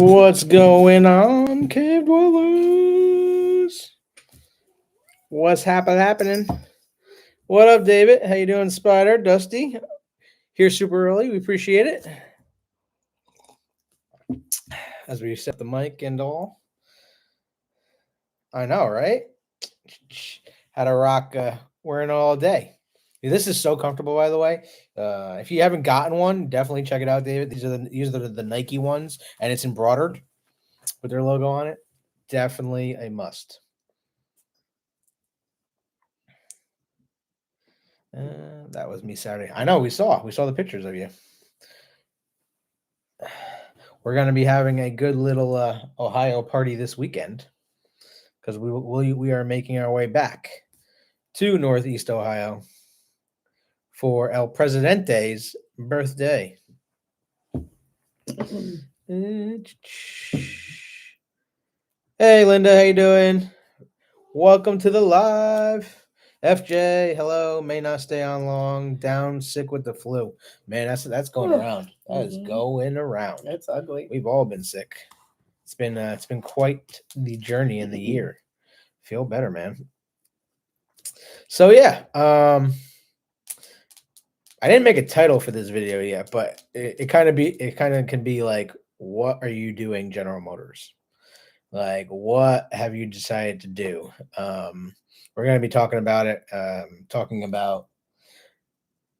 What's going on, cave dwellers? What's happening? What up, David? How you doing, Spider? Dusty? Here super early. We appreciate it. As we set the mic and all. I know, right? Had a rock wearing it all day. This is so comfortable, by the way. If you haven't gotten one, definitely check it out, David. These are the Nike ones, and it's embroidered with their logo on it. Definitely a must. That was me Saturday. I know we saw the pictures of you. We're gonna be having a good little Ohio party this weekend because we are making our way back to Northeast Ohio for El Presidente's birthday. Hey Linda, how you doing? Welcome to the live. FJ, hello. May not stay on long. Down sick with the flu. Man, that's going around. That is going around. That's ugly. We've all been sick. It's been quite the journey in the year. Feel better, man. So yeah, I didn't make a title for this video yet, but it kind of can be like, what are you doing, General Motors? Like, what have you decided to do? We're going to be talking about it, talking about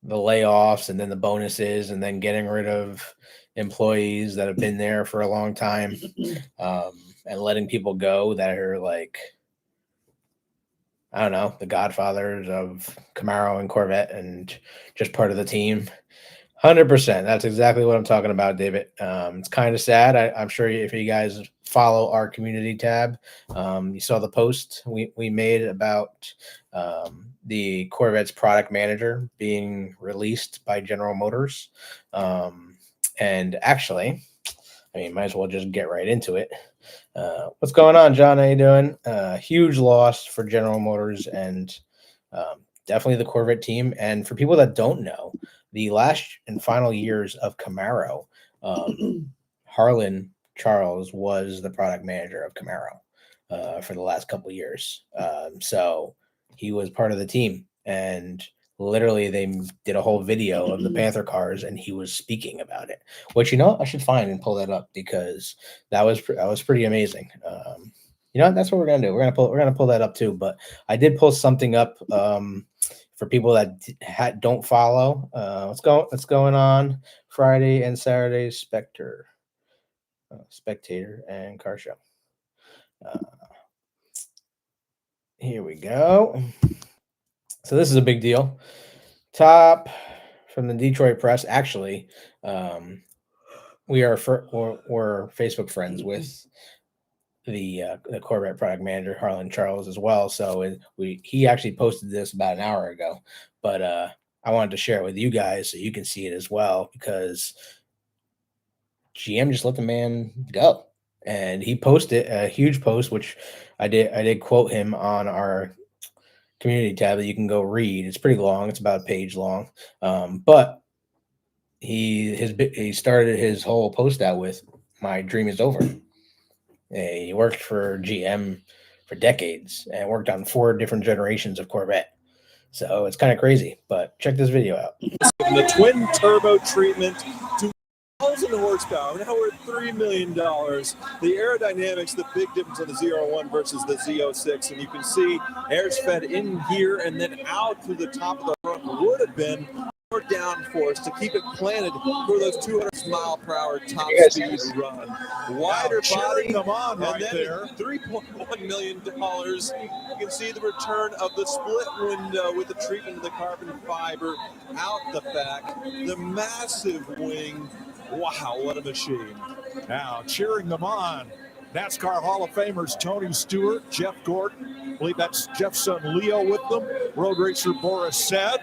the layoffs and then the bonuses and then getting rid of employees that have been there for a long time, and letting people go that are like, I don't know, the godfathers of Camaro and Corvette and just part of the team. 100%. That's exactly what I'm talking about, David. It's kind of sad. I'm sure if you guys follow our community tab, you saw the post we made about the Corvette's product manager being released by General Motors. And actually, I mean, might as well just get right into it. What's going on, John? How you doing? Huge loss for General Motors and definitely the Corvette team. And for people that don't know, the last and final years of Camaro, Harlan Charles was the product manager of Camaro for the last couple of years. So he was part of the team, and literally they did a whole video of the Panther cars, and he was speaking about it. Which, I should find and pull that up because that was pretty amazing. That's what we're gonna do. We're gonna pull that up too. But I did pull something up. For people that don't follow, what's going on Friday and Saturday, Spectator and Car Show. Here we go. So this is a big deal. Top from the Detroit Press. Actually, we're Facebook friends with the Corvette product manager Harlan Charles as well. So he actually posted this about an hour ago, but I wanted to share it with you guys so you can see it as well, because GM just let the man go, and he posted a huge post, which I did quote him on our community tab that you can go read. It's pretty long. It's about a page long, but he started his whole post out with, "My dream is over." He worked for GM for decades and worked on 4 different generations of Corvette. So it's kind of crazy, but check this video out. The twin turbo treatment to 1,000 horsepower. Now we're at $3 million. The aerodynamics, the big difference on the Z01 versus the Z06. And you can see air's fed in here and then out through the top of the front. Would have been more downforce to keep it planted for those 200-mile-per-hour top speed run. Wider body, them on and right then there. $3.1 million. You can see the return of the split window with the treatment of the carbon fiber out the back. The massive wing. Wow, what a machine. Now cheering them on, NASCAR Hall of Famers Tony Stewart, Jeff Gordon. I believe that's Jeff's son Leo with them. Road racer Boris Said.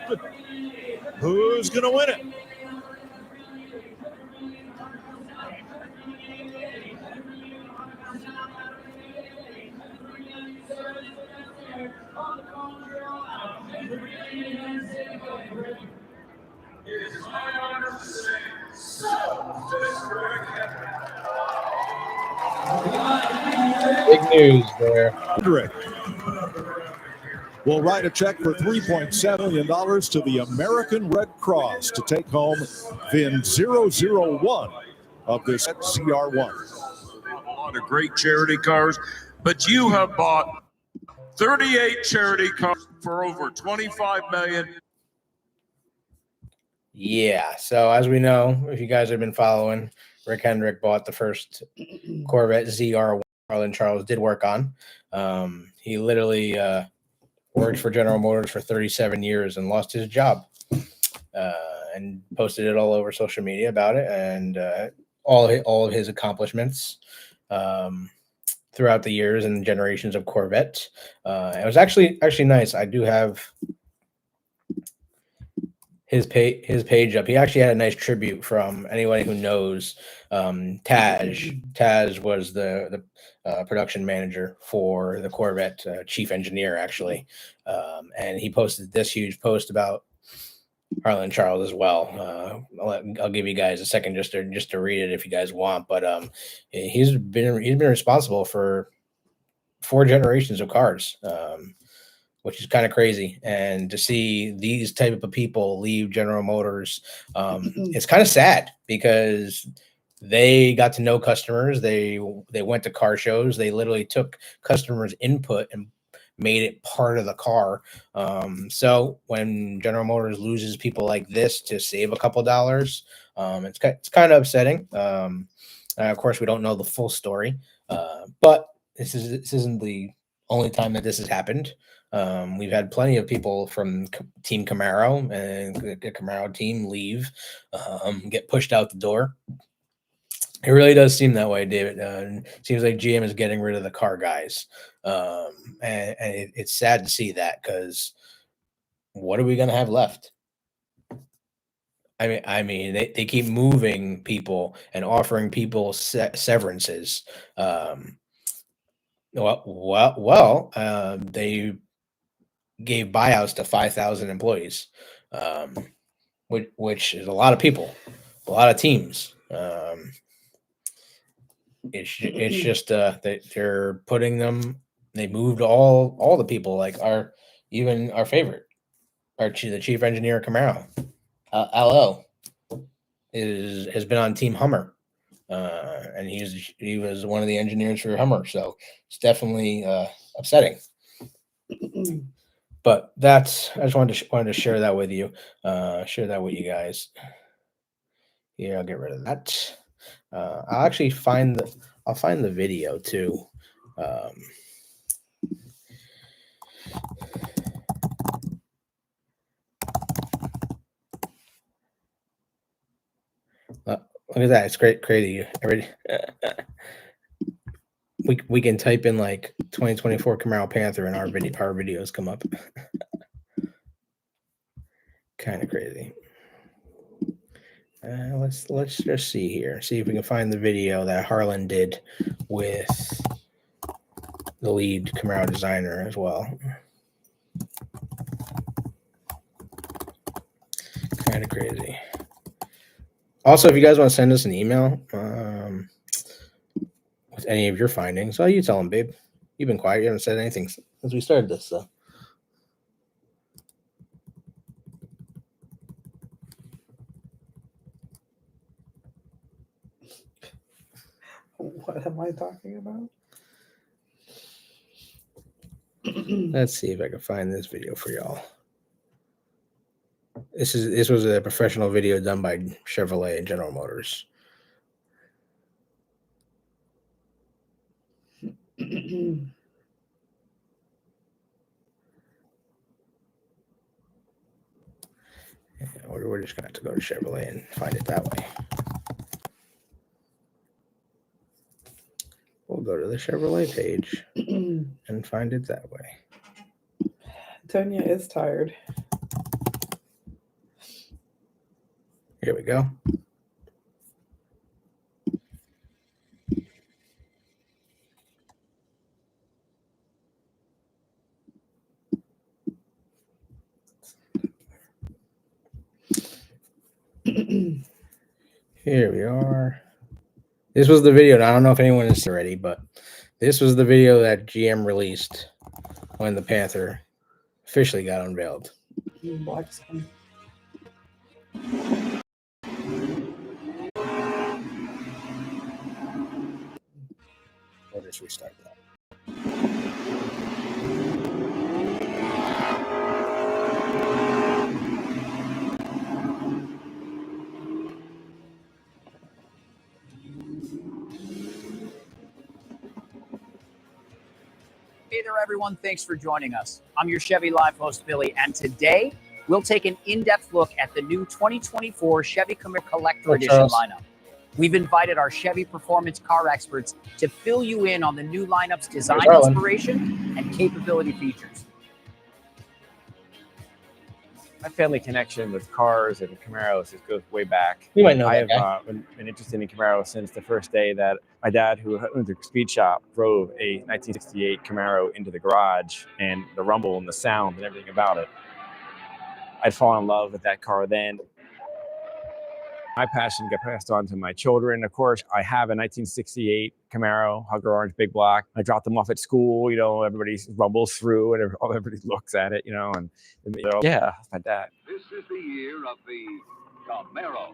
Who's going to win it? It is my honor to say, so, to this great Big news there. Will write a check for $3.7 million to the American Red Cross to take home VIN 001 of this ZR1. A lot of great charity cars, but you have bought 38 charity cars for over $25 million. Yeah. So as we know, if you guys have been following, Rick Hendrick bought the first Corvette ZR1 Harlan Charles did work on. He literally worked for General Motors for 37 years and lost his job, and posted it all over social media about it and all of his accomplishments throughout the years and generations of Corvettes. It was actually nice. I do have his page up. He actually had a nice tribute from anybody who knows Taj. Taj was the production manager for the Corvette, chief engineer actually, and he posted this huge post about Harlan Charles as well. I'll give you guys a second just to read it if you guys want, but he's been responsible for 4 generations of cars, which is kind of crazy. And to see these type of people leave General Motors, it's kind of sad because they got to know customers. They went to car shows. They literally took customers' input and made it part of the car. So when General Motors loses people like this to save a couple dollars, it's kind of upsetting. Of course, we don't know the full story, but this isn't the only time that this has happened. We've had plenty of people from Team Camaro and the Camaro team leave, get pushed out the door. It really does seem that way, David. It seems like GM is getting rid of the car guys, and it's sad to see that because what are we going to have left? I mean, they keep moving people and offering people severances. They gave buyouts to 5,000 employees, which is a lot of people, a lot of teams. It's just they're putting them. They moved all the people, like our favorite, the chief engineer Camaro, LO, has been on Team Hummer, and he was one of the engineers for Hummer. So it's definitely upsetting. But I just wanted to share that with you, share that with you guys. Yeah, I'll get rid of that. I'll actually find the video too. Look at that! It's crazy. We can type in like 2024 Camaro Panther and our videos come up. Kind of crazy. Let's just see here. See if we can find the video that Harlan did with the lead Camaro designer as well. Kind of crazy. Also, if you guys want to send us an email with any of your findings, you tell them, babe. You've been quiet. You haven't said anything since we started this, so. What am I talking about? Let's see if I can find this video for y'all. This was a professional video done by Chevrolet and General Motors. We're just gonna have to go to Chevrolet and find it that way. We'll go to the Chevrolet page and find it that way. Tonya is tired. Here we go. Here we are. This was the video. And I don't know if anyone has seen already, but this was the video that GM released when the Panther officially got unveiled. Black skin. I'll just restart that. Hey there, everyone. Thanks for joining us. I'm your Chevy Live host, Billy, and today we'll take an in-depth look at the new 2024 Chevy Camaro Collector Edition lineup. We've invited our Chevy performance car experts to fill you in on the new lineup's design inspiration and capability features. My family connection with cars and Camaros goes way back. You might know I that have been interested in Camaro since the first day that my dad, who owned a speed shop, drove a 1968 Camaro into the garage, and the rumble and the sound and everything about it. I'd fallen in love with that car then. My passion got passed on to my children. Of course, I have a 1968 Camaro, Hugger Orange Big Block. I dropped them off at school. You know, everybody rumbles through and everybody looks at it, you know, and yeah, that's my dad. This is the year of the Camaro.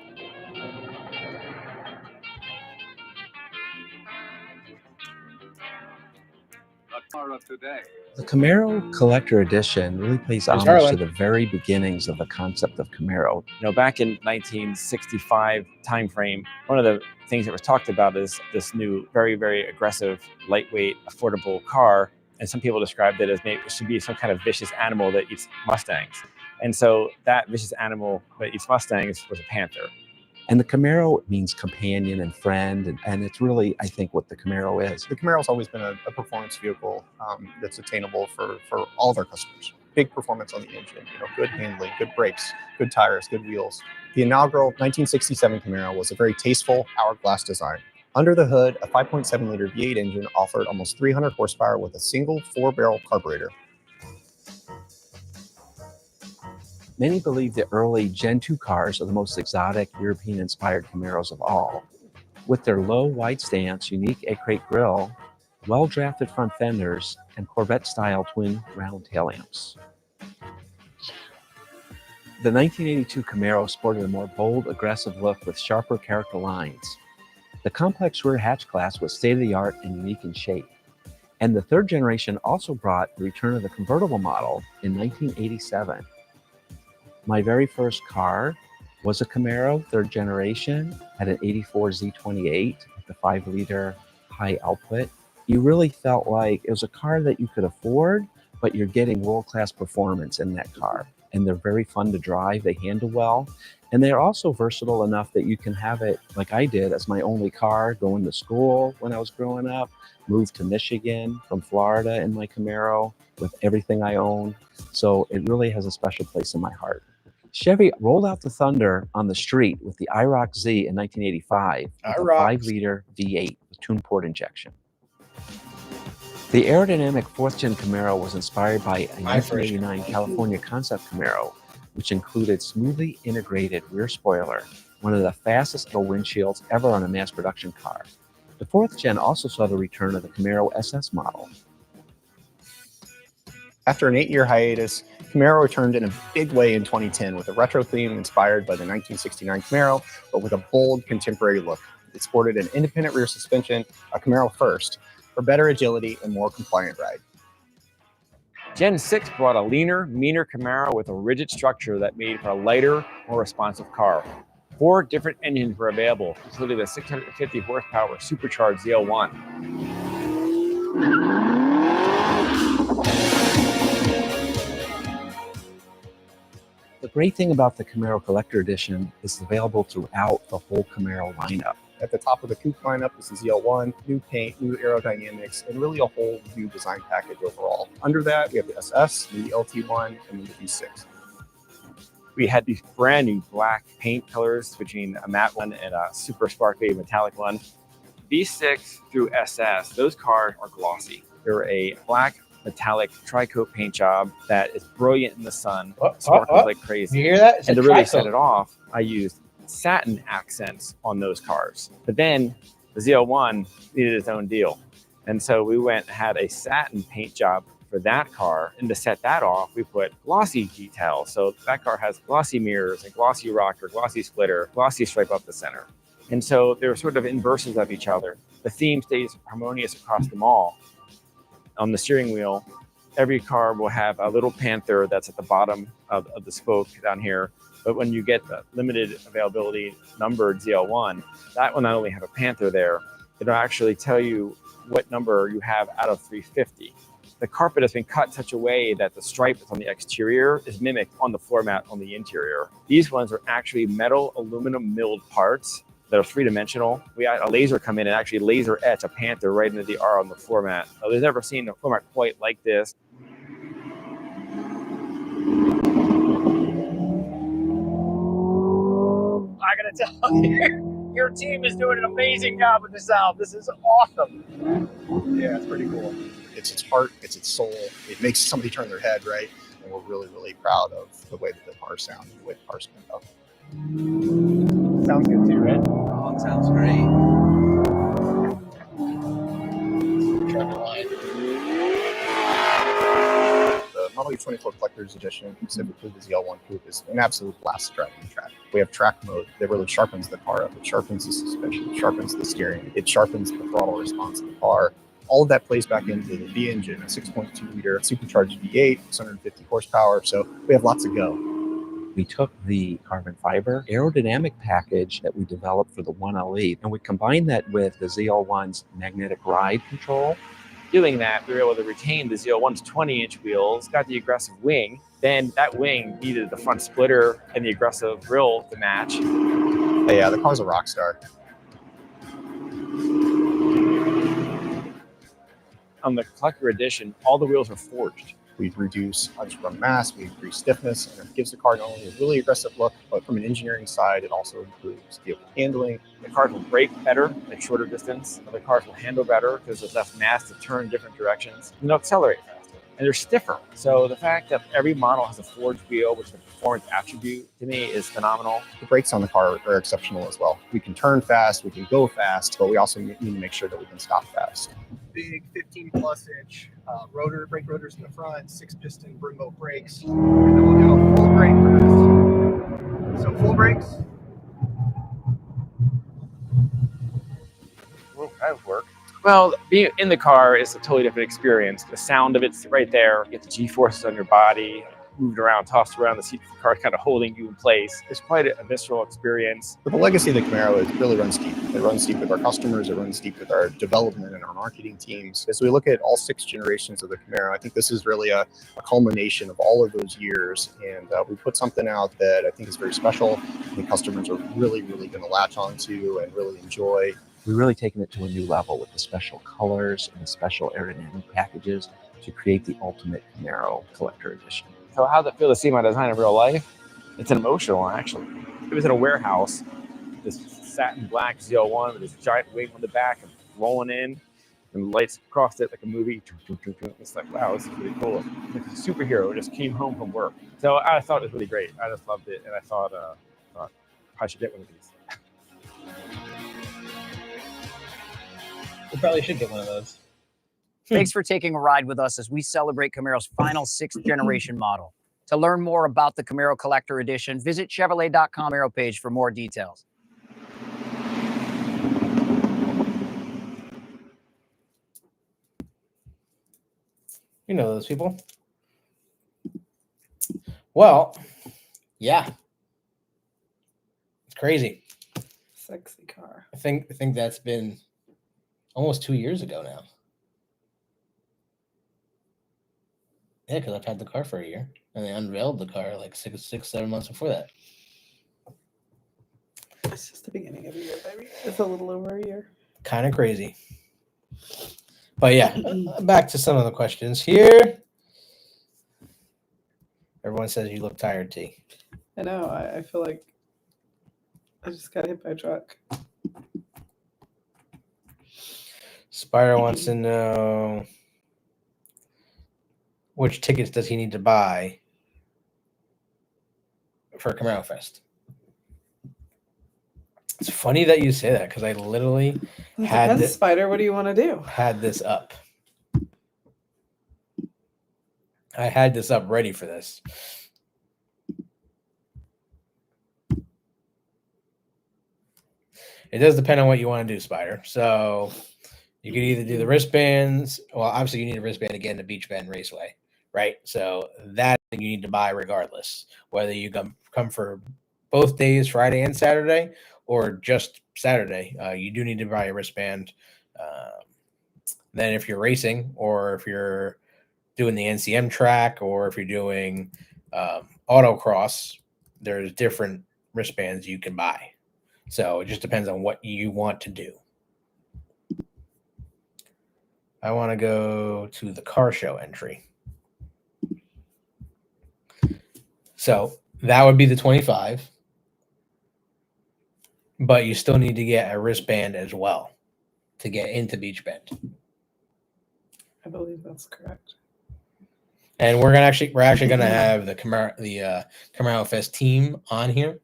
The car of today. The Camaro Collector Edition really pays homage to the very beginnings of the concept of Camaro. You know, back in 1965 timeframe, one of the things that was talked about is this new, very, very aggressive, lightweight, affordable car. And some people described it as maybe it should be some kind of vicious animal that eats Mustangs. And so that vicious animal that eats Mustangs was a Panther. And the Camaro means companion and friend, and it's really, I think, what the Camaro is. The Camaro's always been a performance vehicle that's attainable for all of our customers. Big performance on the engine, you know, good handling, good brakes, good tires, good wheels. The inaugural 1967 Camaro was a very tasteful hourglass design. Under the hood, a 5.7-liter V8 engine offered almost 300 horsepower with a single 4-barrel carburetor. Many believe the early Gen 2 cars are the most exotic European-inspired Camaros of all. With their low, wide stance, unique egg-crate grille, well-drafted front fenders, and Corvette-style twin round tail lamps. The 1982 Camaro sported a more bold, aggressive look with sharper character lines. The complex rear hatch class was state-of-the-art and unique in shape. And the third generation also brought the return of the convertible model in 1987. My very first car was a Camaro, third generation, had an 84 Z28 with the 5-liter high output. You really felt like it was a car that you could afford, but you're getting world-class performance in that car. And they're very fun to drive, they handle well, and they're also versatile enough that you can have it, like I did, as my only car going to school when I was growing up, moved to Michigan from Florida in my Camaro with everything I own. So it really has a special place in my heart. Chevy rolled out the thunder on the street with the IROC Z in 1985 with a 5-liter V8 with tuned port injection. The aerodynamic 4th-gen Camaro was inspired by a 1989 California concept Camaro, which included smoothly integrated rear spoiler, one of the fastest windshields ever on a mass production car. The 4th gen also saw the return of the Camaro SS model. After an 8-year hiatus, Camaro returned in a big way in 2010 with a retro theme inspired by the 1969 Camaro, but with a bold contemporary look. It sported an independent rear suspension, a Camaro first, for better agility and more compliant ride. Gen 6 brought a leaner, meaner Camaro with a rigid structure that made for a lighter, more responsive car. 4 different engines were available, including the 650 horsepower supercharged Z01. The great thing about the Camaro Collector Edition is it's available throughout the whole Camaro lineup. At the top of the coupe lineup is the ZL1, new paint, new aerodynamics, and really a whole new design package overall. Under that, we have the SS, the LT1, and the V6. We had these brand new black paint colors between a matte one and a super sparkly metallic one. V6 through SS, those cars are glossy. They're a black metallic tri-coat paint job that is brilliant in the sun, sparkles like crazy. You hear that? And to really set it off, I used satin accents on those cars. But then The Z01 needed its own deal. And so we went and had a satin paint job for that car. And to set that off, we put glossy details. So that car has glossy mirrors and glossy rocker, glossy splitter, glossy stripe up the center. And so they're sort of inversions of each other. The theme stays harmonious across them all. On the steering wheel, every car will have a little Panther that's at the bottom of the spoke down here. But when you get the limited availability numbered ZL1, that will not only have a Panther there, it'll actually tell you what number you have out of 350. The carpet has been cut such a way that the stripe that's on the exterior is mimicked on the floor mat on the interior. These ones are actually metal aluminum milled parts that are three-dimensional. We had a laser come in and actually laser etch a Panther right into the R on the floor mat. So there's never seen a floor mat quite like this. I gotta tell you, your team is doing an amazing job with the sound. This is awesome. Yeah, it's pretty cool. It's its heart, it's its soul. It makes somebody turn their head, right? And we're really, really proud of the way that the cars sound and the way the cars stand up. Sounds good too, right? Oh, it sounds great. The Model Year 24 Collector's Edition, specifically the ZL1 Coupe, is an absolute blast to drive on the track. We have track mode that really sharpens the car up. It sharpens the suspension, it sharpens the steering, it sharpens the throttle response of the car. All of that plays back into the V engine, a 6.2 liter supercharged V8, 650 horsepower. So we have lots to go. We took the carbon fiber aerodynamic package that we developed for the 1LE and we combined that with the ZL1's magnetic ride control. Doing that, we were able to retain the ZL1's 20-inch wheels, got the aggressive wing. Then that wing needed the front splitter and the aggressive grille to match. Yeah, the car's a rock star. On the Collector Edition, all the wheels are forged. We reduce unsprung mass, we increase stiffness, and it gives the car not only a really aggressive look, but from an engineering side, it also improves vehicle handling. The cars will brake better at shorter distance. The cars will handle better because there's less mass to turn different directions. And they'll accelerate faster. And they're stiffer. So the fact that every model has a forged wheel, which is a performance attribute, to me is phenomenal. The brakes on the car are exceptional as well. We can turn fast, we can go fast, but we also need to make sure that we can stop fast. Big 15+ inch brake rotors in the front, 6-piston Brembo brakes. And then we'll do a full brake press. So full brakes. Well, that would work. Well, being in the car is a totally different experience. The sound of it's right there. You get the G-forces on your body, moved around, tossed around, the seat of the car kind of holding you in place. It's quite a visceral experience. But the legacy of the Camaro is really runs deep. It runs deep with our customers, it runs deep with our development and our marketing teams. As we look at all 6 generations of the Camaro, I think this is really a culmination of all of those years. And we put something out that I think is very special. The customers are really, really going to latch onto and really enjoy. We've really taken it to a new level with the special colors and the special aerodynamic packages to create the ultimate Camaro Collector Edition. So how'd it feel to see my design in real life? It's an emotional one, actually. It was in a warehouse, this satin black ZL1 with this giant wing on the back and rolling in, and lights across it like a movie. It's like, wow, this is really cool. Like a superhero just came home from work. So I thought it was really great. I just loved it, and I thought I should get one of these. We probably should get one of those. Thanks for taking a ride with us as we celebrate Camaro's final 6th generation model. To learn more about the Camaro Collector Edition, visit Chevrolet.com Camaro page for more details. You know those people. Well, yeah. It's crazy. Sexy car. I think that's been almost 2 years ago now. Yeah, because I've had the car for a year, and they unveiled the car like 7 months before that. It's just the beginning of the year, baby. It's a little over a year. Kind of crazy. But yeah, back to some of the questions here. Everyone says you look tired, T. I know. I feel like I just got hit by a truck. Spider wants to know which tickets does he need to buy for Camaro Fest. It's funny that you say that because I literally Depends, Spider. What do you want to do? had this up. I had this up ready for this. It does depend on what you want to do, Spider. So you could either do the wristbands. Well, obviously you need a wristband to get in the Beach Bend Raceway, right? So that you need to buy regardless, whether you come for both days, Friday and Saturday, or just Saturday. You do need to buy a wristband. Then if you're racing, or if you're doing the NCM track, or if you're doing autocross, there's different wristbands you can buy. So it just depends on what you want to do. I want to go to the car show entry. So that would be the 25. But you still need to get a wristband as well to get into Beach Bend. I believe that's correct. And we're actually going to have the Camaro Fest team on here.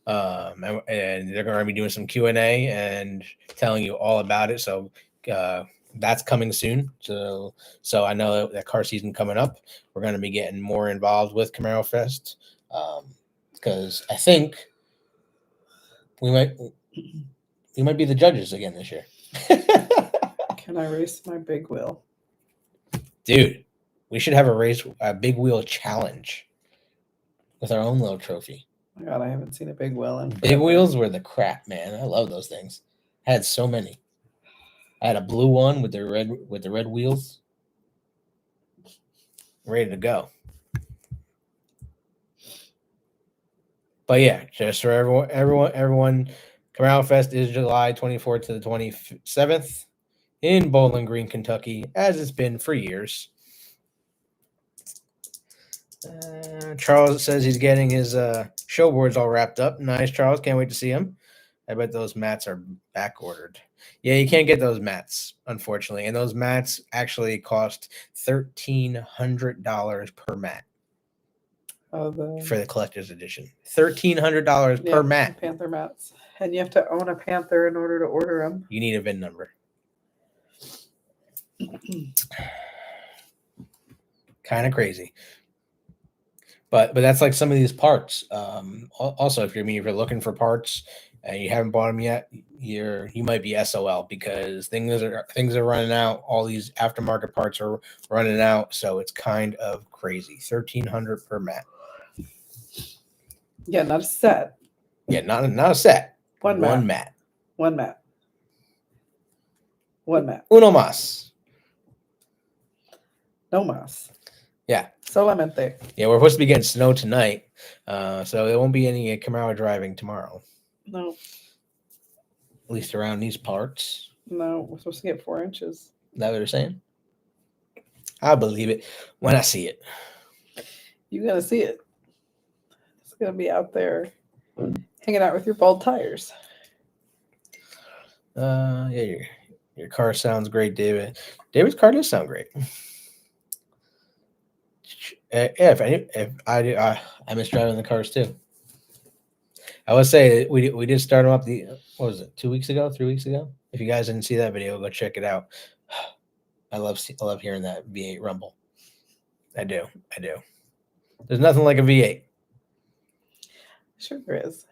And they're going to be doing some Q&A and telling you all about it. So that's coming soon. So I know that car season coming up, we're going to be getting more involved with Camaro Fest because I think we might be the judges again this year. Can I race my big wheel? Dude, we should have a big wheel challenge with our own little trophy. Oh my God, I haven't seen a big wheel in Big wheels were the crap, man. I love those things. I had so many. I had a blue one with the red wheels. Ready to go. But yeah, just for everyone, Camaro Fest is July 24th to the 27th in Bowling Green, Kentucky, as it's been for years. Charles says he's getting his show boards all wrapped up. Nice, Charles. Can't wait to see him. I bet those mats are back ordered. Yeah, you can't get those mats, unfortunately. And those mats actually cost $1,300 per mat for the collector's edition. $1,300 per mat. Panther mats. And you have to own a Panther in order to order them. You need a VIN number. Kind of crazy. But that's like some of these parts. Also, if you're looking for parts and you haven't bought them yet, you might be SOL because things are running out. All these aftermarket parts are running out, so it's kind of crazy. $1,300 per mat. Yeah, not a set. Yeah, not a set. One mat. Uno más. No más. Yeah. Solamente. Yeah, we're supposed to be getting snow tonight, so there won't be any Camaro driving tomorrow. No. At least around these parts. No, we're supposed to get 4 inches. Is that what they're saying? I believe it when I see it. You're going to see it. It's going to be out there hanging out with your bald tires. Yeah, your car sounds great, David. David's car does sound great. If I do, I miss driving the cars too. I would say we did start them up what was it, 2 weeks ago, 3 weeks ago? If you guys didn't see that video, go check it out. I love hearing that V8 rumble. I do. There's nothing like a V8. Sure there is.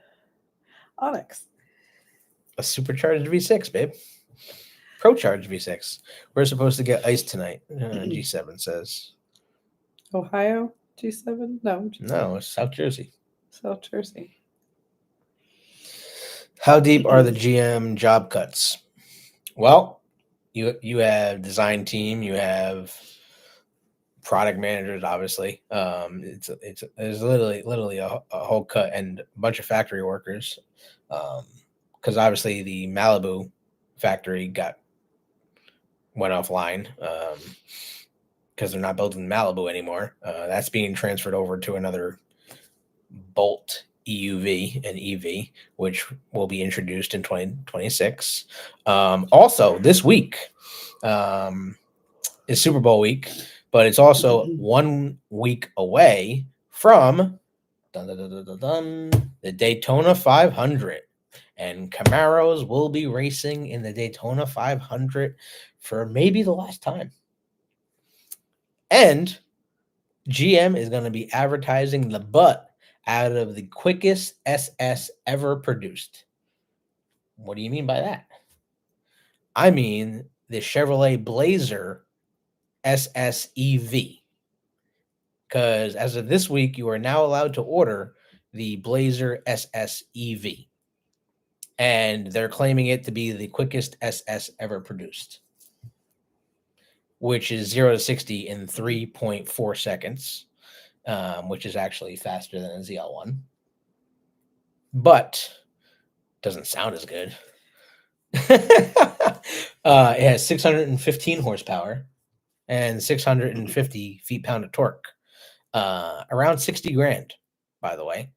Onyx. A supercharged V6, babe. Pro-charged V6. We're supposed to get ice tonight, G7 says. Ohio? G7? No, it's South Jersey. South Jersey. How deep are the GM job cuts? Well, you have design team, you have product managers, obviously. There's literally a whole cut and a bunch of factory workers. Because obviously the Malibu factory went offline because they're not building Malibu anymore. That's being transferred over to another Bolt EUV and EV, which will be introduced in 2026. Also, this week is Super Bowl week, but it's also 1 week away from the Daytona 500. and Camaros will be racing in the Daytona 500 for maybe the last time. And GM is going to be advertising the butt out of the quickest SS ever produced. What do you mean by that? I mean the Chevrolet Blazer SS EV. Because as of this week, you are now allowed to order the Blazer SS EV. And they're claiming it to be the quickest SS ever produced, which is 0 to 60 in 3.4 seconds, which is actually faster than a ZL1. But doesn't sound as good. It has 615 horsepower and 650 feet-pound of torque. Around 60 grand, by the way.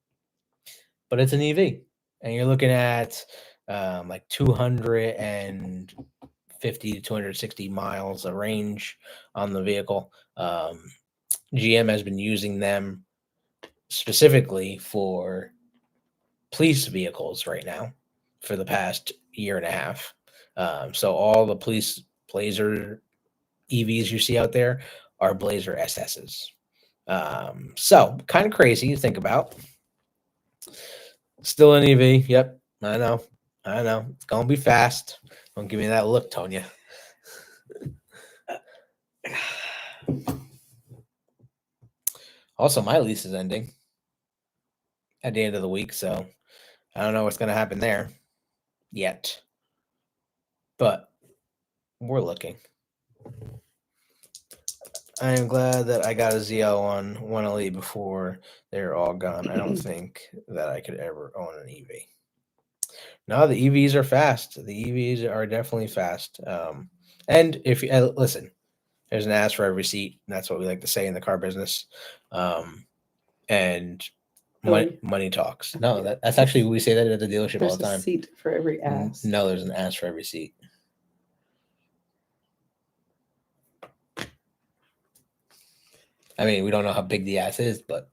But it's an EV. And you're looking at like 250 to 260 miles of range on the vehicle. GM has been using them specifically for police vehicles right now for the past year and a half. So all the police Blazer EVs you see out there are Blazer SSs. So kind of crazy to think about. Still an EV. Yep. I know. It's going to be fast. Don't give me that look, Tonya. Also, my lease is ending at the end of the week, so I don't know what's going to happen there yet. But we're looking. I am glad that I got a ZL on 1LE before they're all gone. I don't think that I could ever own an EV. No, the EVs are fast. The EVs are definitely fast. And if you listen, there's an ass for every seat. That's what we like to say in the car business. And money talks. No, that's actually, we say that at the dealership all the time. There's a seat for every ass. No, there's an ass for every seat. I mean, we don't know how big the ass is, but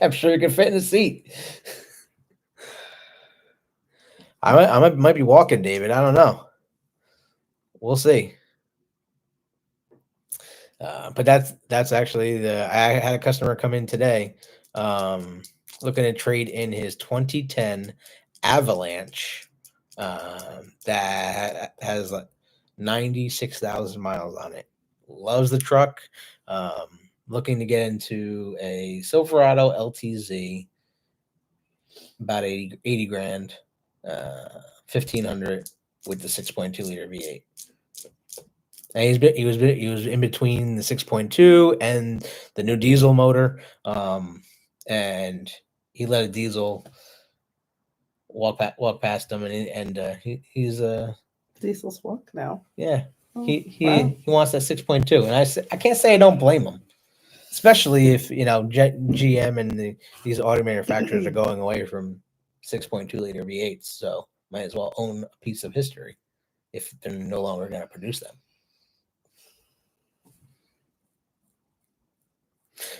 I'm sure it can fit in the seat. I might be walking, David. I don't know. We'll see. But that's actually I had a customer come in today, looking to trade in his 2010 Avalanche that has like 96,000 miles on it. Loves the truck. Looking to get into a Silverado LTZ, about 80 grand, 1,500 with the 6.2 liter V8. And he was in between the 6.2 and the new diesel motor, and he let a diesel walk past him, and he's diesel's walk now. Yeah. He wants that 6.2, and I can't say I don't blame him, especially if GM and these auto manufacturers are going away from 6.2 liter V8s, so might as well own a piece of history if they're no longer going to produce them.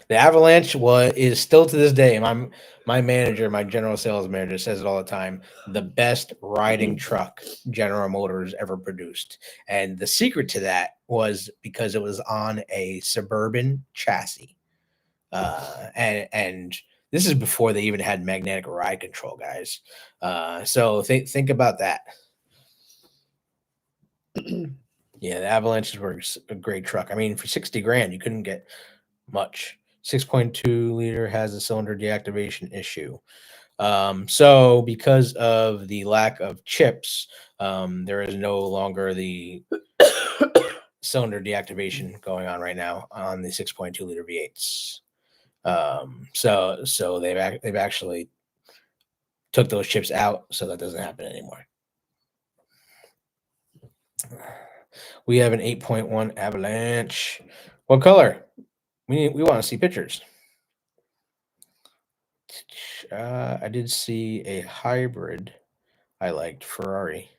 The Avalanche is still to this day, and my manager, my general sales manager, says it all the time, the best riding truck General Motors ever produced. And the secret to that was because it was on a Suburban chassis. And this is before they even had magnetic ride control, guys. So think about that. Yeah, the Avalanches were a great truck. I mean, for 60 grand, you couldn't get much. 6.2 liter has a cylinder deactivation issue. So because of the lack of chips, there is no longer the cylinder deactivation going on right now on the 6.2 liter V8s. So they've actually took those chips out, so that doesn't happen anymore. We have an 8.1 Avalanche. What color? We want to see pictures. I did see a hybrid I liked, Ferrari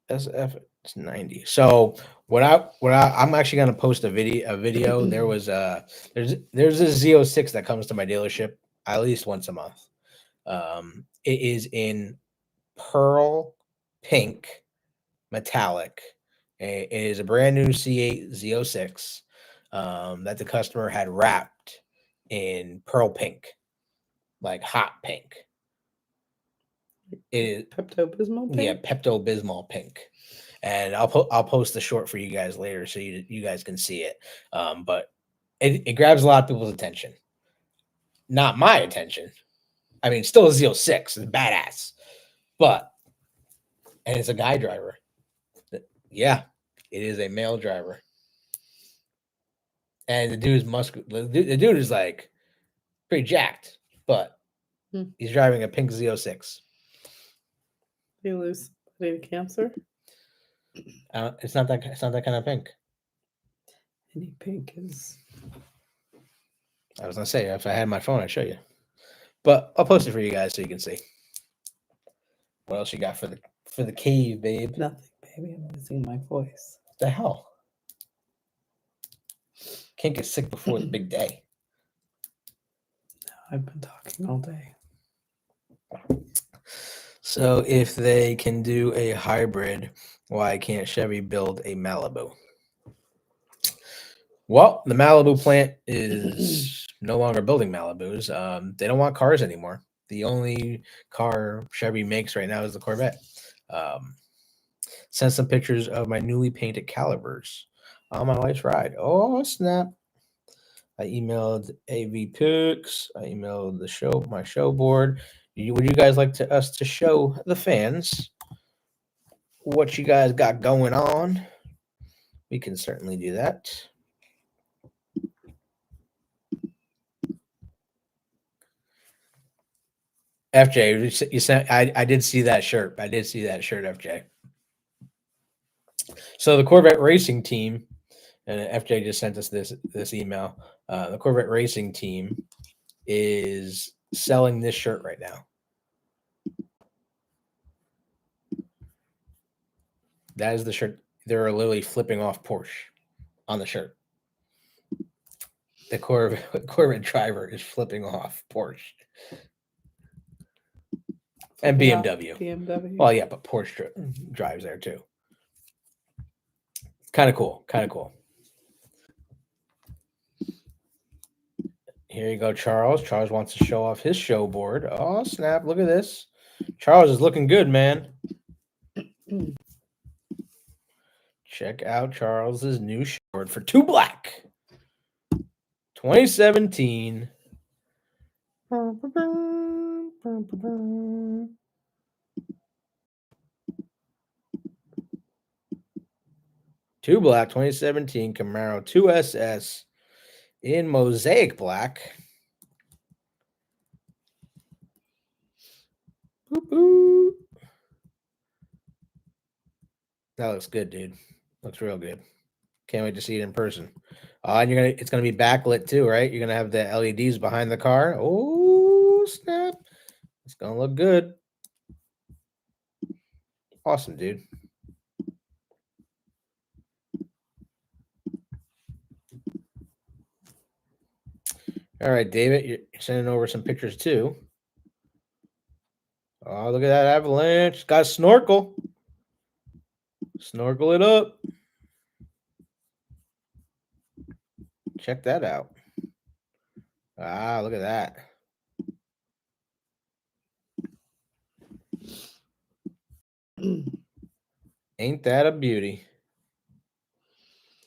SF90. So I'm actually going to post a video. There's a Z06 that comes to my dealership at least once a month. It is in pearl pink metallic. It is a brand new C8 Z06 that the customer had wrapped in pearl pink, like hot pink. It is Pepto-Bismol pink? Yeah, Pepto-Bismol pink. And I'll post the short for you guys later so you guys can see it. But it grabs a lot of people's attention. Not my attention. I mean, still a Z06. It's badass. And it's a guy driver. Yeah, it is a male driver. And the dude is muscular. The dude is like pretty jacked, but he's driving a pink Z06. Did you lose any cancer? It's not that kind of pink. Any pink is. I was gonna say if I had my phone, I'd show you. But I'll post it for you guys so you can see. What else you got for the cave, babe? Nothing, baby. I'm losing my voice. What the hell? Can't get sick before the big day. No, I've been talking all day. So if they can do a hybrid, why can't Chevy build a Malibu? Well, the Malibu plant is no longer building Malibus. They don't want cars anymore. The only car Chevy makes right now is the Corvette. Sent some pictures of my newly painted calibers on my wife's ride. Oh, snap. I emailed AV Pics. I emailed my show board. Would you guys like us to show the fans what you guys got going on? We can certainly do that. FJ, you sent. I did see that shirt. FJ. So the Corvette racing team, and FJ just sent us this email. The Corvette racing team is selling this shirt right now. That is the shirt. They're literally flipping off Porsche on the shirt. The Corvette driver is flipping off Porsche. And BMW. BMW. Well, yeah, but Porsche drives there too. Kind of cool. Here you go, Charles. Charles wants to show off his show board. Oh, snap. Look at this. Charles is looking good, man. Check out Charles's new show board for 2 Black. 2017. 2 Black 2017 Camaro 2SS in mosaic black. Boop, boop. That looks good, dude. Looks real good. Can't wait to see it in person. And it's gonna be backlit too, right? You're gonna have the LEDs behind the car. Oh, snap. It's gonna look good. Awesome, dude. All right, David, you're sending over some pictures too. Oh, look at that avalanche. Got a snorkel. Snorkel it up. Check that out. Ah, look at that. Ain't that a beauty?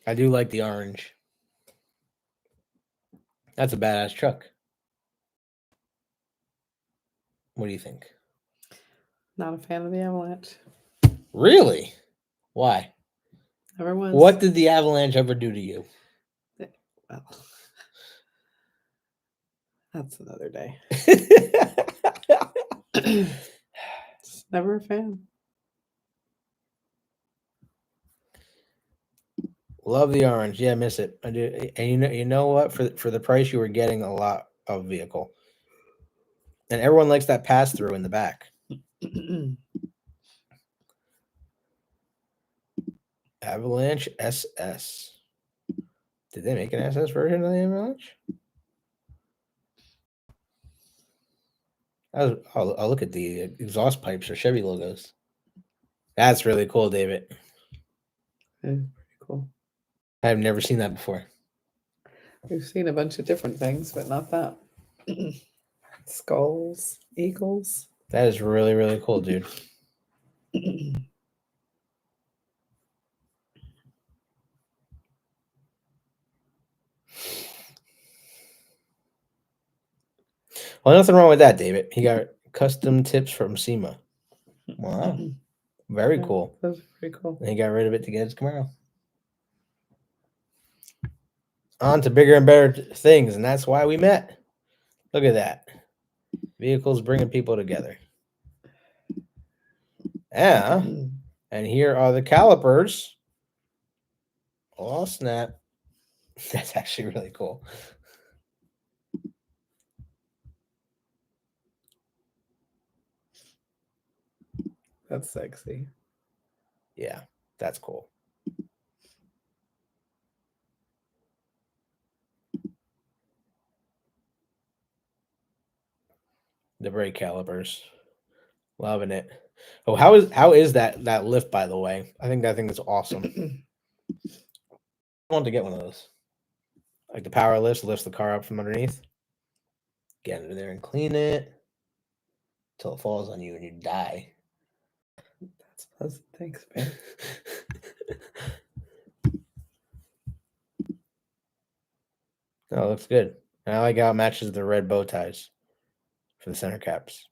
I do like the orange. That's a badass truck. What do you think? Not a fan of the Avalanche. Really? Why? Never was. What did the Avalanche ever do to you? Well, that's another day. Just never a fan. Love the orange. Yeah, miss it. I do. And you know what? For the price, you were getting a lot of vehicle. And everyone likes that pass through in the back. Avalanche SS. Did they make an SS version of the Avalanche? Oh, look at the exhaust pipes or Chevy logos. That's really cool, David. Yeah, pretty cool. I've never seen that before. We've seen a bunch of different things, but not that. Skulls, eagles. That is really, really cool, dude. Well, nothing wrong with that, David. He got custom tips from SEMA. Wow. Very Yeah, cool. That's pretty cool. And he got rid of it to get his Camaro. On to bigger and better things, and that's why we met. Look at that. Vehicles bringing people together. Yeah. And here are the calipers. Oh, snap. That's actually really cool. That's sexy. Yeah, that's cool. The brake calipers. Loving it. Oh, how is that lift, by the way? I think that thing is awesome. I want to get one of those. Like the power lifts the car up from underneath. Get under there and clean it until it falls on you and you die. That's pleasant. Thanks, man. Oh, it looks good. And I like how it matches the red bow ties for the center caps.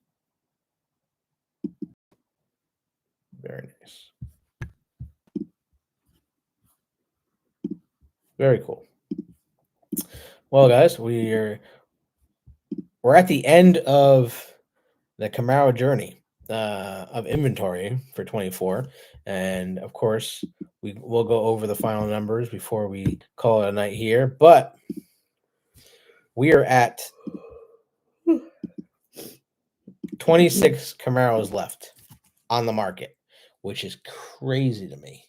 Very nice. Very cool. Well, guys, we're at the end of the Camaro journey of inventory for 24. And of course, we will go over the final numbers before we call it a night here. But we are at 26 Camaros left on the market, which is crazy to me.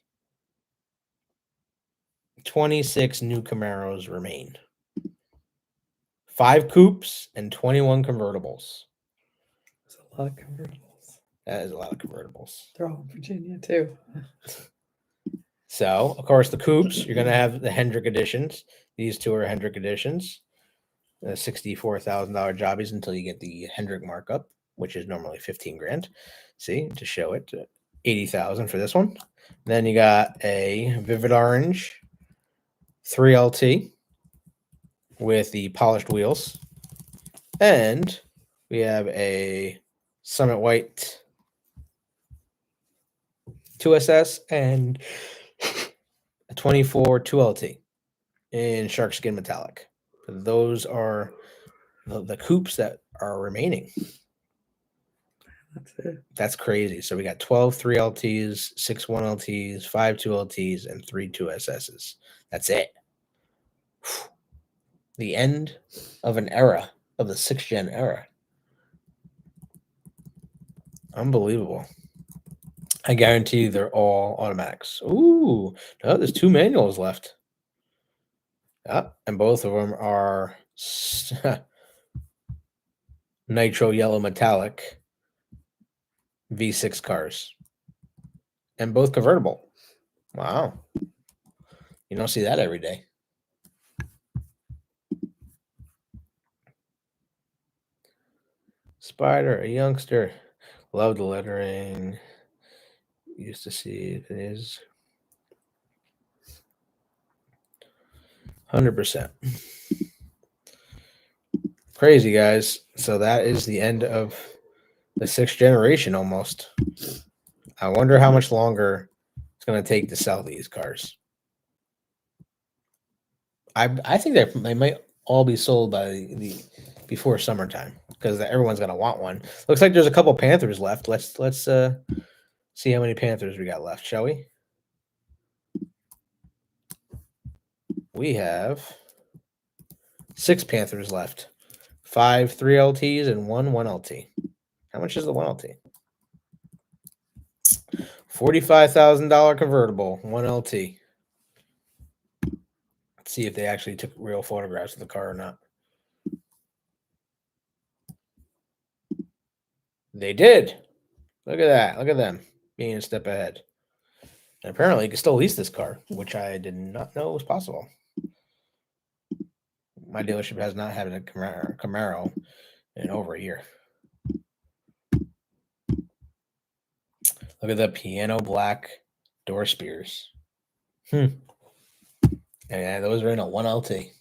26 new Camaros remain. 5 coupes and 21 convertibles. There's a lot of convertibles. That is a lot of convertibles. They're all in Virginia, too. So, of course, the coupes, you're going to have the Hendrick editions. These two are Hendrick editions. $64,000 jobbies until you get the Hendrick markup, which is normally 15 grand. See, to show it, 80,000 for this one. Then you got a Vivid Orange 3LT with the polished wheels. And we have a Summit White 2SS and a 24 2LT in shark skin metallic. Those are the coupes that are remaining. That's it. That's crazy. So we got 12 3LTs, 6 1LTs, 5 2LTs, and 3 2SSs. That's it. The end of an era, of the 6th gen era. Unbelievable. I guarantee you they're all automatics. Ooh, no, there's 2 manuals left. Yep, and both of them are nitro yellow metallic V6 cars. And both convertible. Wow. You don't see that every day. Spider, a youngster. Love the lettering. Used to see it is 100%. Crazy, guys. So that is the end of the 6th generation almost. I wonder how much longer it's going to take to sell these cars. I think they might all be sold by the before summertime because everyone's going to want one. Looks like there's a couple Panthers left. Let's see how many Panthers we got left, shall we? We have 6 Panthers left. 5 3LTs and 1 1LT. How much is the 1LT? $45,000 convertible, 1LT. Let's see if they actually took real photographs of the car or not. They did. Look at that. Look at them being a step ahead. And apparently, you can still lease this car, which I did not know was possible. My dealership has not had a Camaro in over a year. Look at the piano black door spears. And those are in a 1LT.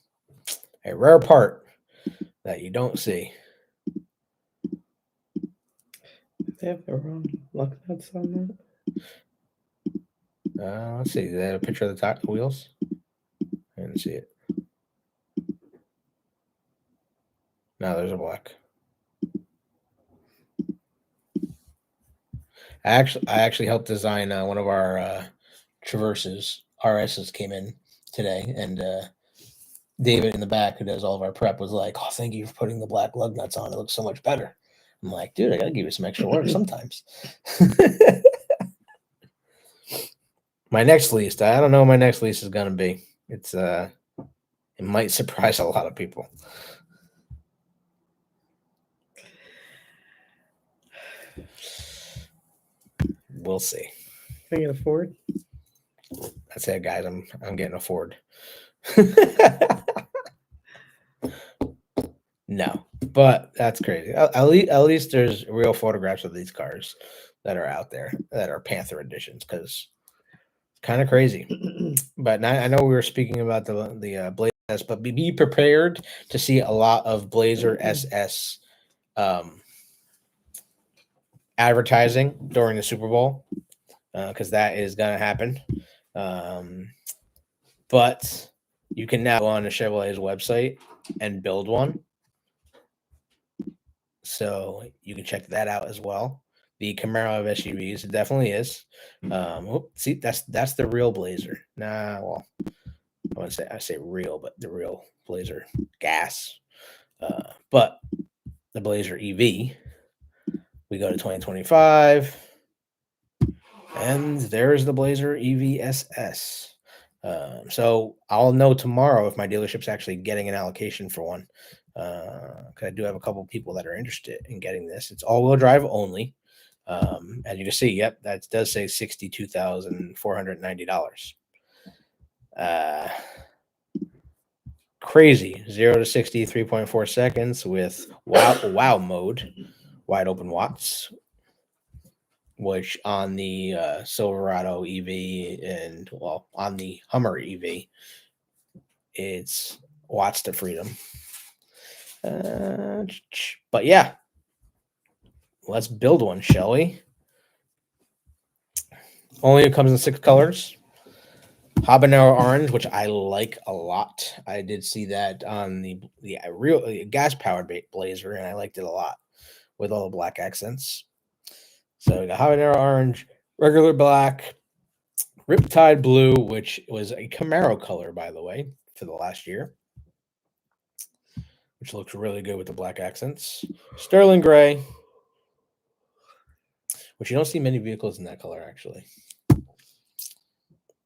A rare part that you don't see. They have their own lug nuts on that. Let's see. Do they have a picture of the top wheels? I didn't see it. No, there's a black. I actually helped design one of our Traverses. RSs came in today, and David in the back, who does all of our prep, was like, "Oh, thank you for putting the black lug nuts on. It looks so much better." I'm like, "Dude, I gotta give you some extra work sometimes." My next lease, I don't know what my next lease is gonna be. It's it might surprise a lot of people. We'll see. Can you afford? That's it, guys. I'm getting a Ford. No, but that's crazy. At least there's real photographs of these cars that are out there that are Panther editions, because it's kind of crazy. But now, I know we were speaking about the Blazer S, but be prepared to see a lot of Blazer SS advertising during the Super Bowl, because that is going to happen. But you can now go on the Chevrolet's website and build one. So you can check that out as well. The Camaro of SUVs, it definitely is. See, that's the real Blazer. Nah, well, I say real, but the real Blazer gas. But the Blazer EV, we go to 2025, and there's the Blazer EV SS. So I'll know tomorrow if my dealership's actually getting an allocation for one. Because I do have a couple of people that are interested in getting this. It's all-wheel drive only. As you can see, yep, that does say $62,490. Crazy. 0 to 60, 3.4 seconds with wow mode, wide open watts, which on the Silverado EV and, well, on the Hummer EV, it's watts to freedom. But yeah, let's build one, shall we? Only it comes in 6 colors. Habanero orange, which I like a lot. I did see that on the real gas-powered Blazer, and I liked it a lot with all the black accents. So we got habanero orange, regular black, Riptide blue, which was a Camaro color, by the way, for the last year, which looks really good with the black accents. Sterling gray, which you don't see many vehicles in that color, actually.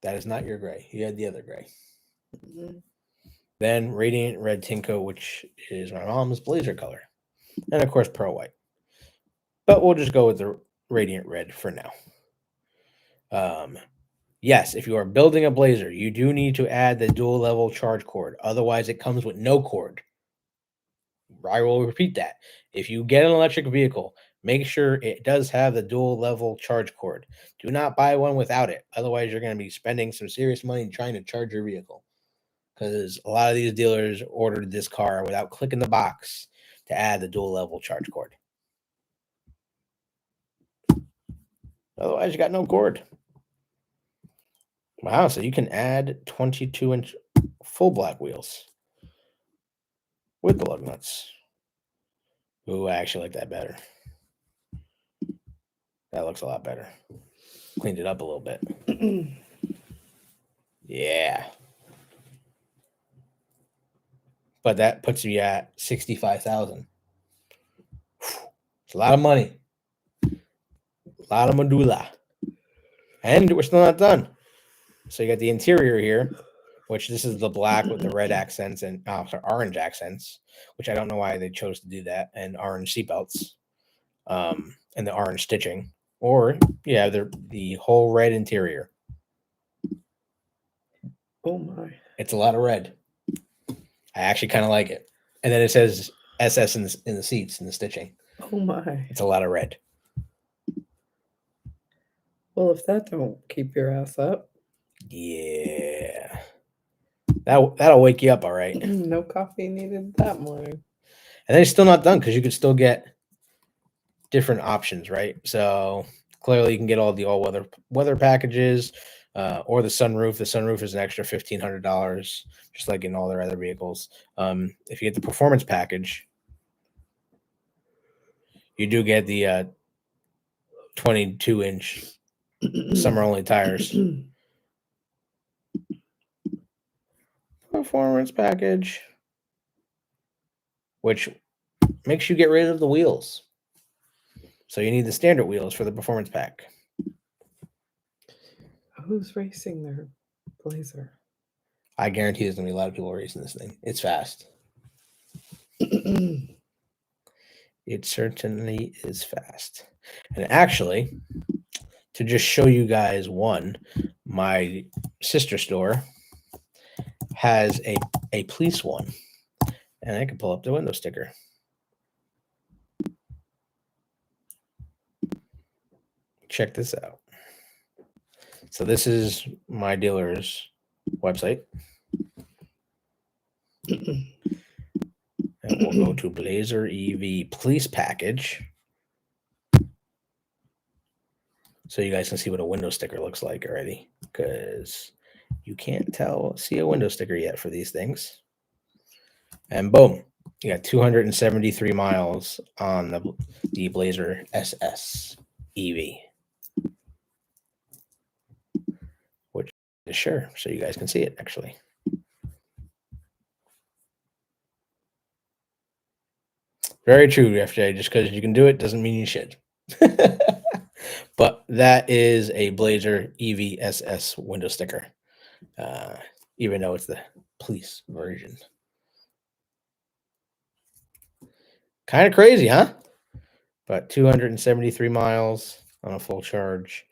That is not your gray. You had the other gray. Then Radiant Red Tinko, which is my mom's Blazer color. And, of course, Pearl White. But we'll just go with the Radiant Red for now. Yes, if you are building a Blazer, you do need to add the dual-level charge cord. Otherwise, it comes with no cord. I will repeat that. If you get an electric vehicle, make sure it does have the dual-level charge cord. Do not buy one without it. Otherwise, you're going to be spending some serious money trying to charge your vehicle. Because a lot of these dealers ordered this car without clicking the box to add the dual-level charge cord. Otherwise, you got no cord. Wow, so you can add 22-inch full black wheels with the lug nuts. Ooh, I actually like that better. That looks a lot better. Cleaned it up a little bit. Yeah. But that puts you at $65,000. It's a lot of money. A lot of medulla. And we're still not done. So you got the interior here, which this is the black with the red accents and orange accents, which I don't know why they chose to do that, and orange seatbelts. and the orange stitching, or yeah, the whole red interior. Oh my! It's a lot of red. I actually kind of like it. And then it says SS in the seats and the stitching. Oh my! It's a lot of red. Well, if that don't keep your ass up, yeah, that'll wake you up, all right. No coffee needed that morning. And then it's still not done because you could still get different options, right? So clearly you can get all the weather packages, or the sunroof. The sunroof is an extra $1,500, just like in all their other vehicles. If you get the performance package, you do get the 22-inch summer only tires. Performance package, which makes you get rid of the wheels. So you need the standard wheels for the performance pack. Who's racing their Blazer? I guarantee there's going to be a lot of people racing this thing. It's fast. It certainly is fast. And actually, to just show you guys one, my sister store has a police one. And I can pull up the window sticker. Check this out. So this is my dealer's website. And we'll go to Blazer EV Police Package. So you guys can see what a window sticker looks like already, because you can't see a window sticker yet for these things. And boom, you got 273 miles on the Blazer SS EV. Which is sure, so you guys can see it actually. Very true, FJ. Just because you can do it doesn't mean you should. But that is a Blazer EV SS window sticker, even though it's the police version. Kind of crazy, huh? But 273 miles on a full charge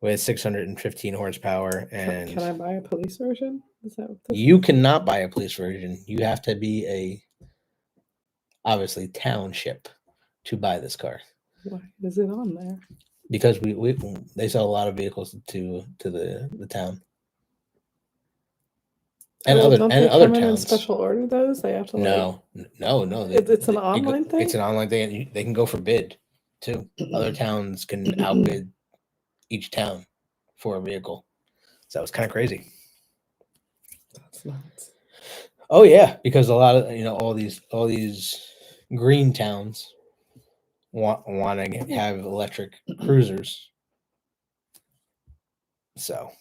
with 615 horsepower. And can I buy a police version? Is that what this you is? cannot buy a police version. You have to be obviously township to buy this car. Why is it on there? Because they sell a lot of vehicles to the town. And Don't they other come in and towns. special order those? They have to No. It's an online thing? It's an online thing. They can go for bid too. Other towns can outbid each town for a vehicle. So it's kind of crazy. That's nuts. Oh yeah, because a lot of all these green towns want to have electric cruisers. So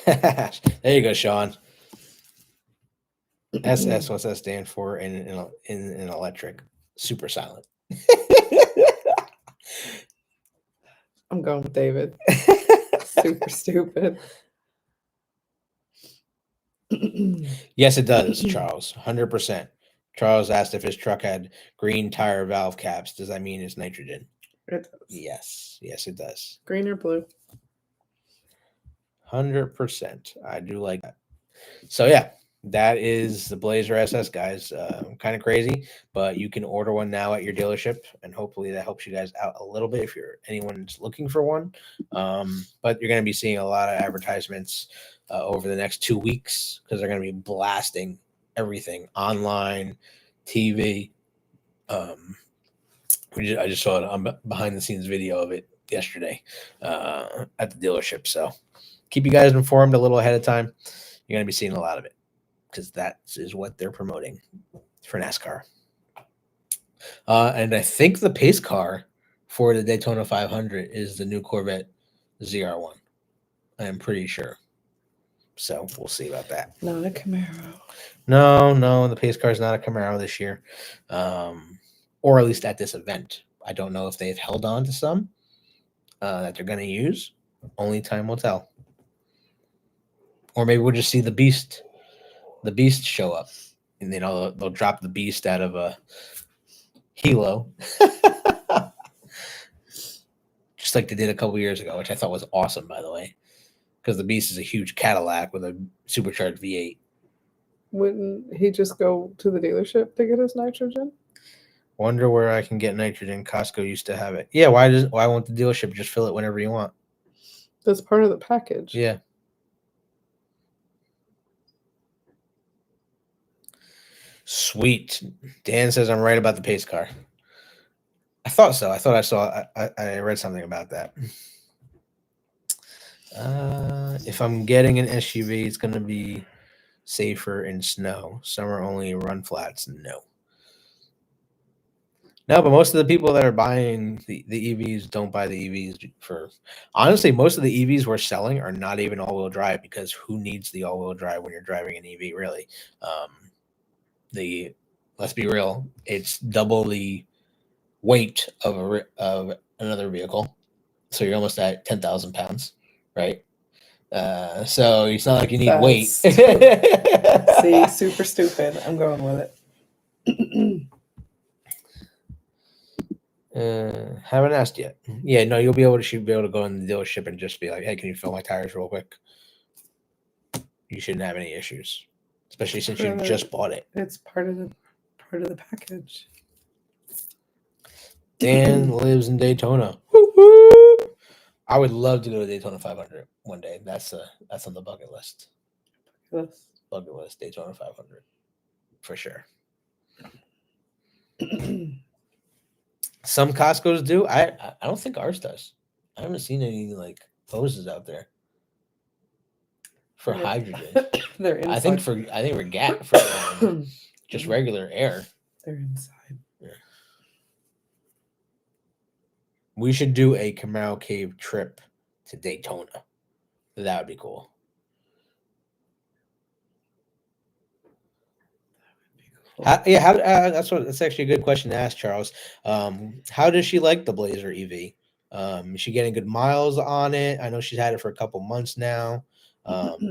there you go, Sean. SS, what's that stand for in an electric? Super silent. I'm going with David. Super stupid. Yes, it does, Charles. 100%. Charles asked if his truck had green tire valve caps. Does that mean it's nitrogen? It does. Yes, it does. Green or blue? 100%. I do like that. So yeah, that is the Blazer SS, guys. Kind of crazy, but you can order one now at your dealership, and hopefully that helps you guys out a little bit if anyone's looking for one. But you're going to be seeing a lot of advertisements over the next 2 weeks, because they're going to be blasting everything online, TV. I just saw it on behind the scenes video of it yesterday at the dealership. So keep you guys informed a little ahead of time. You're going to be seeing a lot of it, because that is what they're promoting for NASCAR. And I think the pace car for the Daytona 500 is the new Corvette ZR1. I am pretty sure. So we'll see about that. Not a Camaro. No, the pace car is not a Camaro this year, or at least at this event. I don't know if they've held on to some that they're going to use. Only time will tell. Or maybe we'll just see the Beast show up and then they'll drop the beast out of a Hilo, just like they did a couple years ago, which I thought was awesome, by the way, because the beast is a huge Cadillac with a supercharged V8. Wouldn't he just go to the dealership to get his nitrogen? Wonder where I can get nitrogen. Costco used to have it. Yeah, why won't the dealership just fill it whenever you want? That's part of the package. Yeah. Sweet. Dan says I'm right about the pace car. I thought so. I thought I read something about that. If I'm getting an SUV, it's going to be safer in snow. Summer only run flats. No, but most of the people that are buying the EVs don't buy the EVs for. Honestly, most of the EVs we're selling are not even all-wheel drive, because who needs the all-wheel drive when you're driving an EV, really? Let's be real, it's double the weight of another vehicle, so you're almost at 10,000 pounds, right? So it's not like you need weight. See, super stupid. I'm going with it. Haven't asked yet. Yeah, no, you'll be able to go in the dealership and just be like, hey, can you fill my tires real quick? You shouldn't have any issues, especially since you just bought it. It's part of the package. Dan lives in Daytona. I would love to go to Daytona 500 one day. That's on the bucket list. Yes. Bucket list, Daytona 500 for sure. Some Costco's do. I don't think ours does. I haven't seen any like hoses out there for hydrogen. They're inside. I think we're gas for just regular air. They're inside. Yeah. We should do a Camaro Cave trip to Daytona. That would be cool. That's actually a good question to ask, Charles. How does she like the Blazer EV? Is she getting good miles on it? I know she's had it for a couple months now.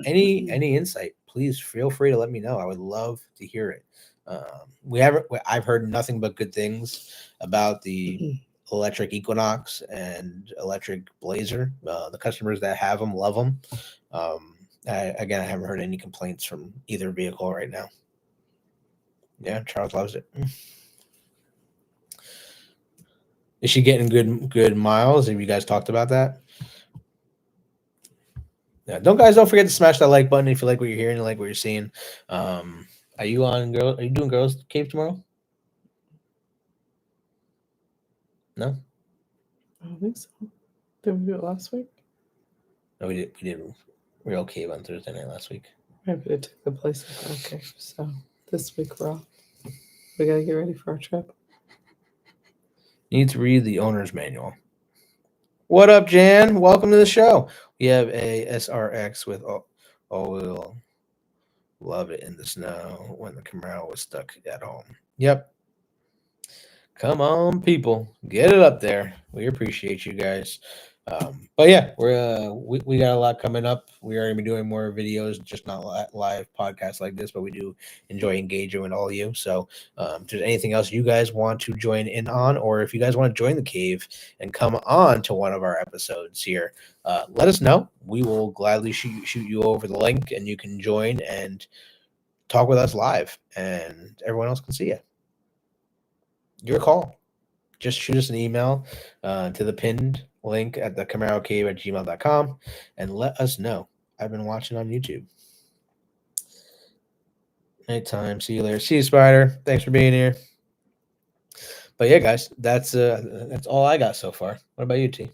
Any insight, please feel free to let me know. I would love to hear it. I've heard nothing but good things about the electric Equinox and electric Blazer. The customers that have them love them. I haven't heard any complaints from either vehicle right now. Yeah, Charles loves it. Is she getting good miles? Have you guys talked about that? Yeah, don't forget to smash that like button if you like what you're hearing and like what you're seeing. Are you doing Girls Cave tomorrow? No? I don't think so. Did we do it last week? No, we did Real Cave on Thursday night last week. Maybe it took the place of Real Cave. So this week we're off. We gotta get ready for our trip. Need to read the owner's manual. What up, Jan? Welcome to the show. We have a SRX with all-wheel. Love it in the snow when the Camaro was stuck at home. Yep. Come on, people, get it up there. We appreciate you guys. But yeah, we got a lot coming up. We are going to be doing more videos, just not live podcasts like this, but we do enjoy engaging with all of you. So if there's anything else you guys want to join in on, or if you guys want to join the cave and come on to one of our episodes here, let us know. We will gladly shoot you over the link, and you can join and talk with us live, and everyone else can see you. Your call. Just shoot us an email to the pinned link at the Camaro Cave at gmail.com and let us know. I've been watching on YouTube. Anytime. See you later. See you, Spider. Thanks for being here. But yeah, guys, that's all I got so far. What about you, T?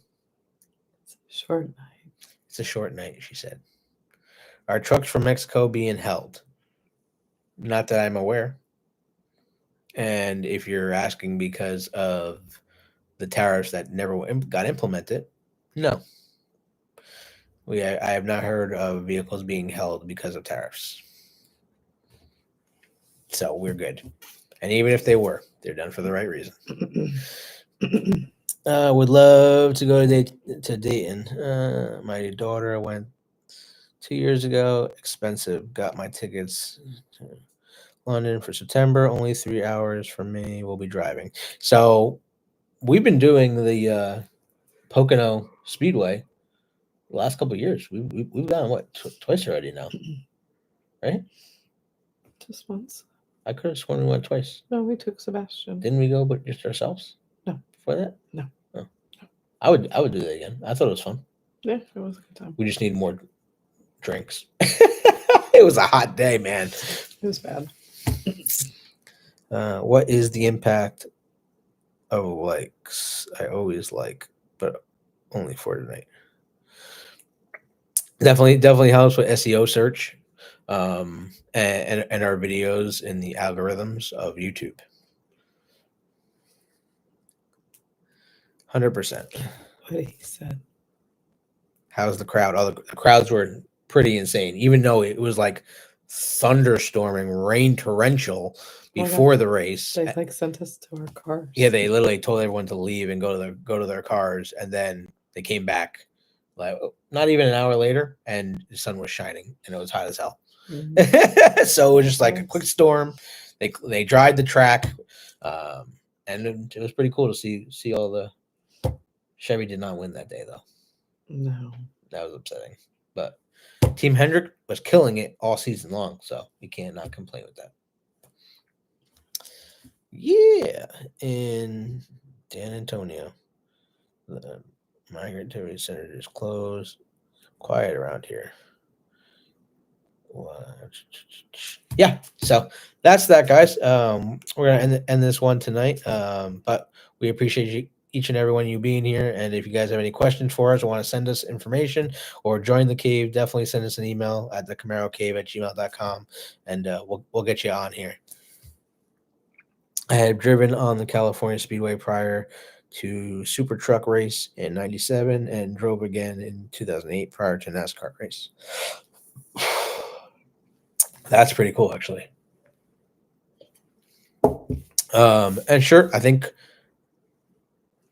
It's a short night. It's a short night, she said. Are trucks from Mexico being held? Not that I'm aware. And if you're asking because of the tariffs that never got implemented, no. I have not heard of vehicles being held because of tariffs. So we're good. And even if they were, they're done for the right reason. Would love to go to Dayton. My daughter went 2 years ago. Expensive. Got my tickets London for September. Only 3 hours for me. We'll be driving. So we've been doing the Pocono Speedway the last couple of years. We've gone what twice already now, right? Just once. I could have sworn we went twice. No, we took Sebastian. Didn't we go but just ourselves? No. Before that? No. Oh. I would do that again. I thought it was fun. Yeah, it was a good time. We just need more drinks. It was a hot day, man. It was bad. What is the impact of likes? I always like, but only for tonight. Definitely helps with SEO search, and our videos in the algorithms of YouTube. 100%. What he said. How's the crowd? The crowds were pretty insane, even though it was like thunderstorming, rain torrential before the race. They like sent us to our cars. Yeah, they literally told everyone to leave and go to their cars, and then they came back like not even an hour later, and the sun was shining and it was hot as hell. Mm-hmm. So it was just like a quick storm. They dried the track, and it was pretty cool to see all the. Chevy did not win that day though. No, that was upsetting. But Team Hendrick was killing it all season long, so we can't not complain with that. Yeah, in Dan Antonio, the Migrant Activity Center is closed. Quiet around here. Yeah, so that's that, guys. We're gonna end this one tonight. But we appreciate each and every one of you being here. And if you guys have any questions for us or want to send us information or join the cave, definitely send us an email at thecamarocave@gmail.com, and we'll get you on here. I had driven on the California Speedway prior to Super Truck race in '97 and drove again in 2008 prior to NASCAR race. That's pretty cool, actually. And sure, I think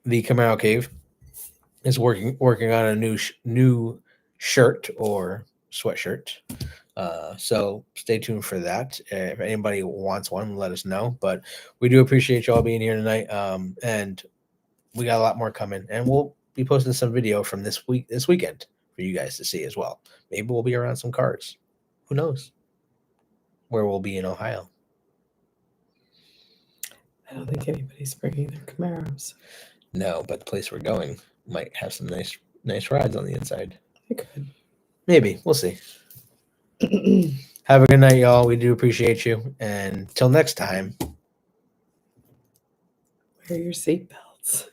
the Camaro Cave is working on a new shirt or sweatshirt. So stay tuned for that. If anybody wants one, let us know. But we do appreciate y'all being here tonight. And we got a lot more coming, and we'll be posting some video from this weekend for you guys to see as well. Maybe we'll be around some cars. Who knows where we'll be in Ohio? I don't think anybody's bringing their Camaros. No, but the place we're going might have some nice rides on the inside. It could. Maybe. We'll see. Have a good night, y'all. We do appreciate you. And till next time. Wear your seatbelts.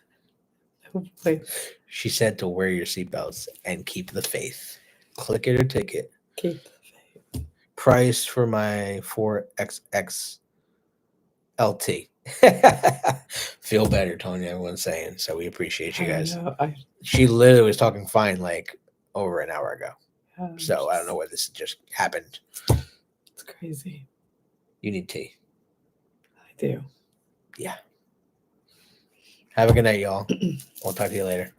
She said to wear your seatbelts and keep the faith. Click it or ticket. Keep the faith. Price for my 4XX LT. Feel better, Tony. Everyone's saying. So we appreciate you guys. She literally was talking fine like over an hour ago. So I don't know why this just happened. It's crazy. You need tea. I do. Yeah. Have a good night, y'all. We'll talk to you later.